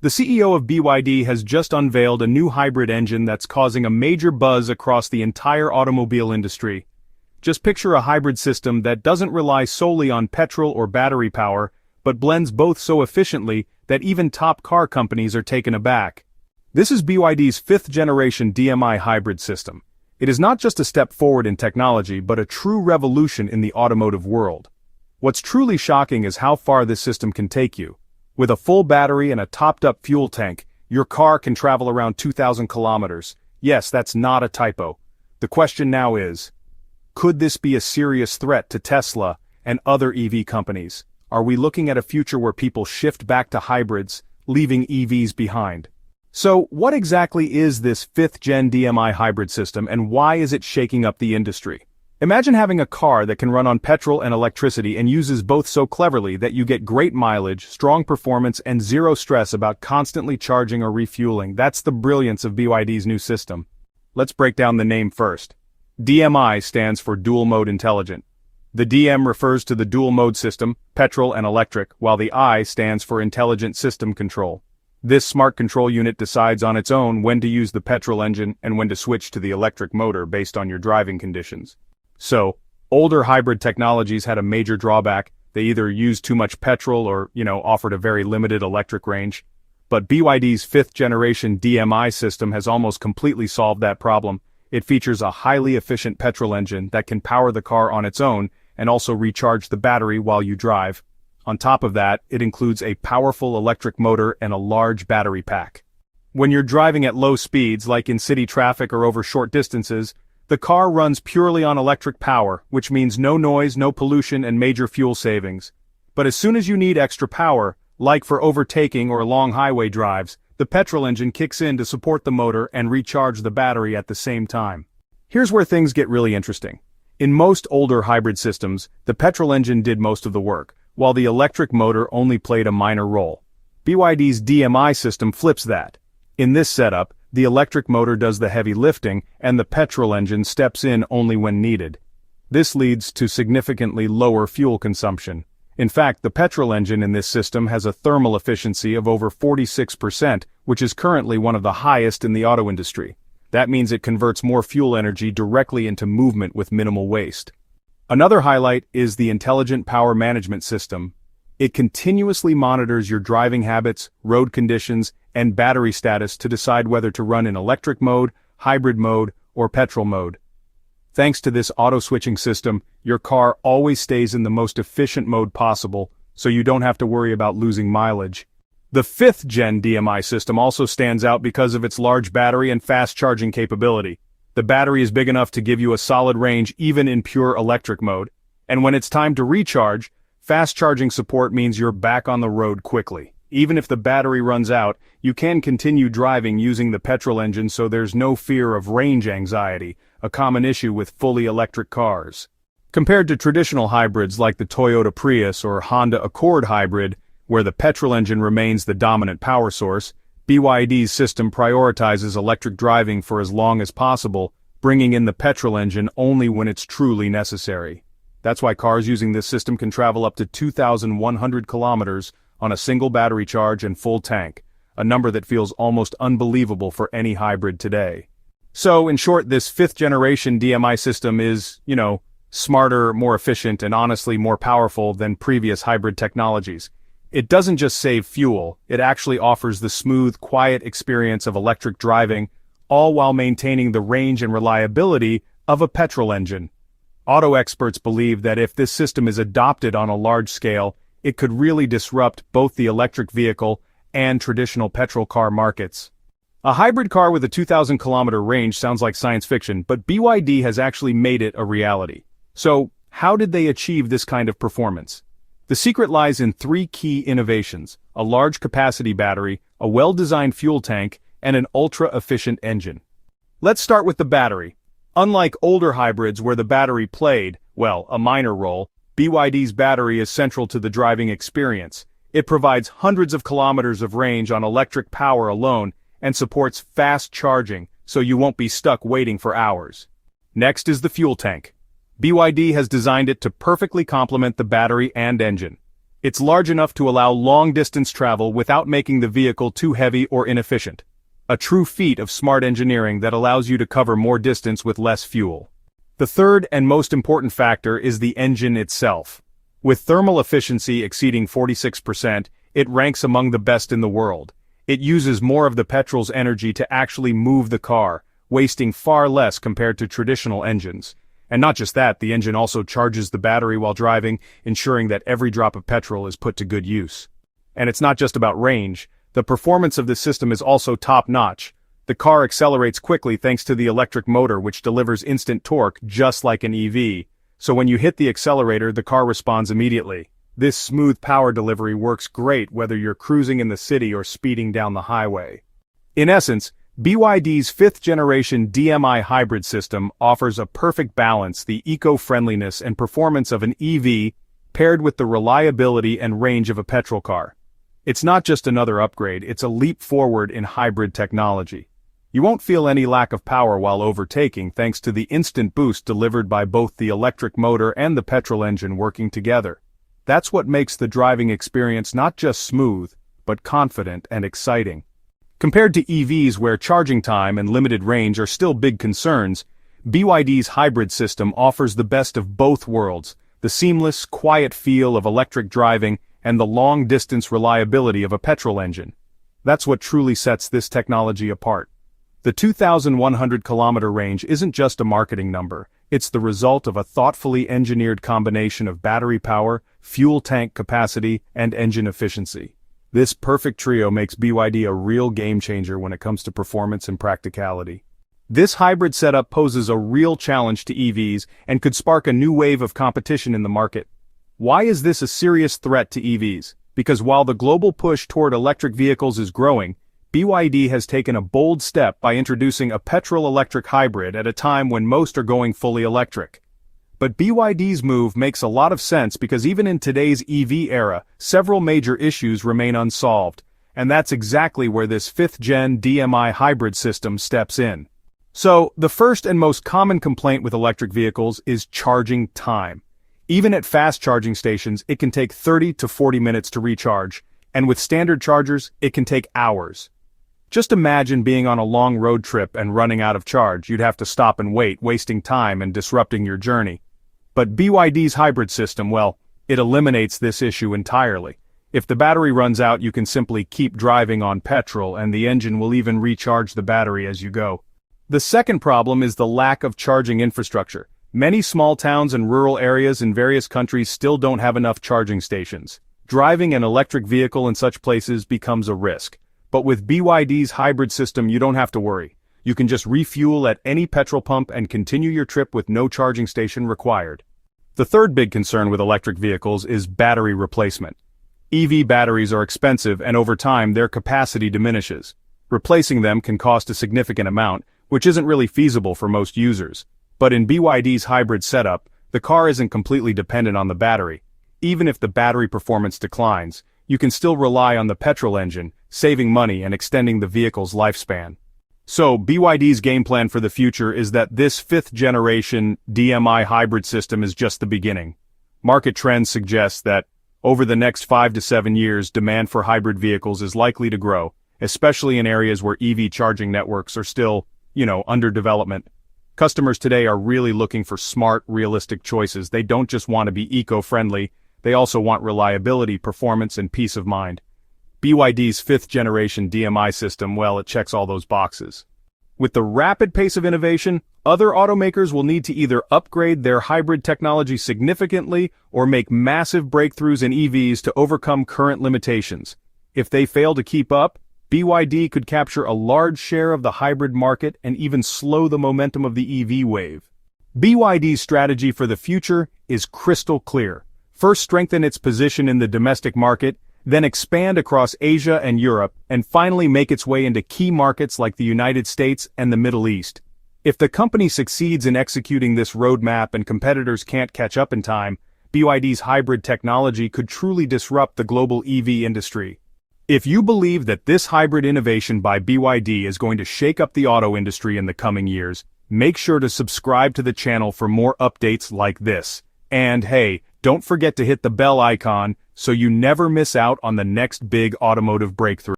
The CEO of BYD has just unveiled a new hybrid engine that's causing a major buzz across the entire automobile industry. Just picture a hybrid system that doesn't rely solely on petrol or battery power, but blends both so efficiently that even top car companies are taken aback. This is BYD's fifth-generation DMI hybrid system. It is not just a step forward in technology but a true revolution in the automotive world. What's truly shocking is how far this system can take you. With a full battery and a topped-up fuel tank, your car can travel around 2,000 kilometers. Yes, that's not a typo. The question now is, could this be a serious threat to Tesla and other EV companies? Are we looking at a future where people shift back to hybrids, leaving EVs behind? So, what exactly is this fifth-gen DMI hybrid system and why is it shaking up the industry? Imagine having a car that can run on petrol and electricity and uses both so cleverly that you get great mileage, strong performance, and zero stress about constantly charging or refueling. That's the brilliance of BYD's new system. Let's break down the name first. DMI stands for Dual Mode Intelligent. The DM refers to the dual mode system, petrol and electric, while the I stands for Intelligent System Control. This smart control unit decides on its own when to use the petrol engine and when to switch to the electric motor based on your driving conditions. So, older hybrid technologies had a major drawback. They either used too much petrol or, offered a very limited electric range. But BYD's fifth-generation DMI system has almost completely solved that problem. It features a highly efficient petrol engine that can power the car on its own and also recharge the battery while you drive. On top of that, it includes a powerful electric motor and a large battery pack. When you're driving at low speeds, like in city traffic or over short distances, the car runs purely on electric power, which means no noise, no pollution, and major fuel savings. But as soon as you need extra power, like for overtaking or long highway drives, the petrol engine kicks in to support the motor and recharge the battery at the same time. Here's where things get really interesting. In most older hybrid systems, the petrol engine did most of the work, while the electric motor only played a minor role. BYD's DMI system flips that. In this setup, the electric motor does the heavy lifting and the petrol engine steps in only when needed. This leads to significantly lower fuel consumption. In fact, the petrol engine in this system has a thermal efficiency of over 46%, which is currently one of the highest in the auto industry. That means it converts more fuel energy directly into movement with minimal waste. Another highlight is the Intelligent Power Management System. It continuously monitors your driving habits, road conditions, and battery status to decide whether to run in electric mode, hybrid mode, or petrol mode. Thanks to this auto-switching system, your car always stays in the most efficient mode possible, so you don't have to worry about losing mileage. The fifth-gen DMI system also stands out because of its large battery and fast charging capability. The battery is big enough to give you a solid range even in pure electric mode, and when it's time to recharge, fast charging support means you're back on the road quickly. Even if the battery runs out, you can continue driving using the petrol engine, so there's no fear of range anxiety, a common issue with fully electric cars. Compared to traditional hybrids like the Toyota Prius or Honda Accord hybrid, where the petrol engine remains the dominant power source, BYD's system prioritizes electric driving for as long as possible, bringing in the petrol engine only when it's truly necessary. That's why cars using this system can travel up to 2,100 kilometers on a single battery charge and full tank, a number that feels almost unbelievable for any hybrid today. So, in short, this fifth-generation DMI system is, smarter, more efficient, and honestly more powerful than previous hybrid technologies. It doesn't just save fuel, it actually offers the smooth, quiet experience of electric driving, all while maintaining the range and reliability of a petrol engine. Auto experts believe that if this system is adopted on a large scale, it could really disrupt both the electric vehicle and traditional petrol car markets. A hybrid car with a 2,000-kilometer range sounds like science fiction, but BYD has actually made it a reality. So, how did they achieve this kind of performance? The secret lies in three key innovations: a large capacity battery, a well-designed fuel tank, and an ultra-efficient engine. Let's start with the battery. Unlike older hybrids where the battery played, a minor role, BYD's battery is central to the driving experience. It provides hundreds of kilometers of range on electric power alone and supports fast charging, so you won't be stuck waiting for hours. Next is the fuel tank. BYD has designed it to perfectly complement the battery and engine. It's large enough to allow long-distance travel without making the vehicle too heavy or inefficient. A true feat of smart engineering that allows you to cover more distance with less fuel. The third and most important factor is the engine itself. With thermal efficiency exceeding 46%, it ranks among the best in the world. It uses more of the petrol's energy to actually move the car, wasting far less compared to traditional engines. And not just that, the engine also charges the battery while driving, ensuring that every drop of petrol is put to good use. And it's not just about range. The performance of this system is also top-notch. The car accelerates quickly thanks to the electric motor, which delivers instant torque just like an EV. So when you hit the accelerator, the car responds immediately. This smooth power delivery works great whether you're cruising in the city or speeding down the highway. In essence, BYD's fifth-generation DMI hybrid system offers a perfect balance: the eco-friendliness and performance of an EV paired with the reliability and range of a petrol car. It's not just another upgrade, it's a leap forward in hybrid technology. You won't feel any lack of power while overtaking thanks to the instant boost delivered by both the electric motor and the petrol engine working together. That's what makes the driving experience not just smooth, but confident and exciting. Compared to EVs where charging time and limited range are still big concerns, BYD's hybrid system offers the best of both worlds: the seamless, quiet feel of electric driving and the long-distance reliability of a petrol engine. That's what truly sets this technology apart. The 2,100-kilometer range isn't just a marketing number, it's the result of a thoughtfully engineered combination of battery power, fuel tank capacity, and engine efficiency. This perfect trio makes BYD a real game-changer when it comes to performance and practicality. This hybrid setup poses a real challenge to EVs and could spark a new wave of competition in the market. Why is this a serious threat to EVs? Because while the global push toward electric vehicles is growing, BYD has taken a bold step by introducing a petrol-electric hybrid at a time when most are going fully electric. But BYD's move makes a lot of sense because even in today's EV era, several major issues remain unsolved, and that's exactly where this fifth-gen DMI hybrid system steps in. So, the first and most common complaint with electric vehicles is charging time. Even at fast charging stations, it can take 30 to 40 minutes to recharge, and with standard chargers, it can take hours. Just imagine being on a long road trip and running out of charge. You'd have to stop and wait, wasting time and disrupting your journey. But BYD's hybrid system, well, it eliminates this issue entirely. If the battery runs out, you can simply keep driving on petrol, and the engine will even recharge the battery as you go. The second problem is the lack of charging infrastructure. Many small towns and rural areas in various countries still don't have enough charging stations. Driving an electric vehicle in such places becomes a risk. But with BYD's hybrid system, you don't have to worry. You can just refuel at any petrol pump and continue your trip with no charging station required. The third big concern with electric vehicles is battery replacement. EV batteries are expensive, and over time their capacity diminishes. Replacing them can cost a significant amount, which isn't really feasible for most users. But in BYD's hybrid setup, the car isn't completely dependent on the battery. Even if the battery performance declines, you can still rely on the petrol engine, saving money and extending the vehicle's lifespan. So, BYD's game plan for the future is that this fifth-generation DMI hybrid system is just the beginning. Market trends suggest that, over the next 5 to 7 years, demand for hybrid vehicles is likely to grow, especially in areas where EV charging networks are still, under development. Customers today are really looking for smart, realistic choices. They don't just want to be eco-friendly, they also want reliability, performance, and peace of mind. BYD's fifth-generation DMI system, well, it checks all those boxes. With the rapid pace of innovation, other automakers will need to either upgrade their hybrid technology significantly or make massive breakthroughs in EVs to overcome current limitations. If they fail to keep up, BYD could capture a large share of the hybrid market and even slow the momentum of the EV wave. BYD's strategy for the future is crystal clear. First, strengthen its position in the domestic market, then expand across Asia and Europe, and finally make its way into key markets like the United States and the Middle East. If the company succeeds in executing this roadmap and competitors can't catch up in time, BYD's hybrid technology could truly disrupt the global EV industry. If you believe that this hybrid innovation by BYD is going to shake up the auto industry in the coming years, make sure to subscribe to the channel for more updates like this. And hey, Don't forget to hit the bell icon so you never miss out on the next big automotive breakthrough.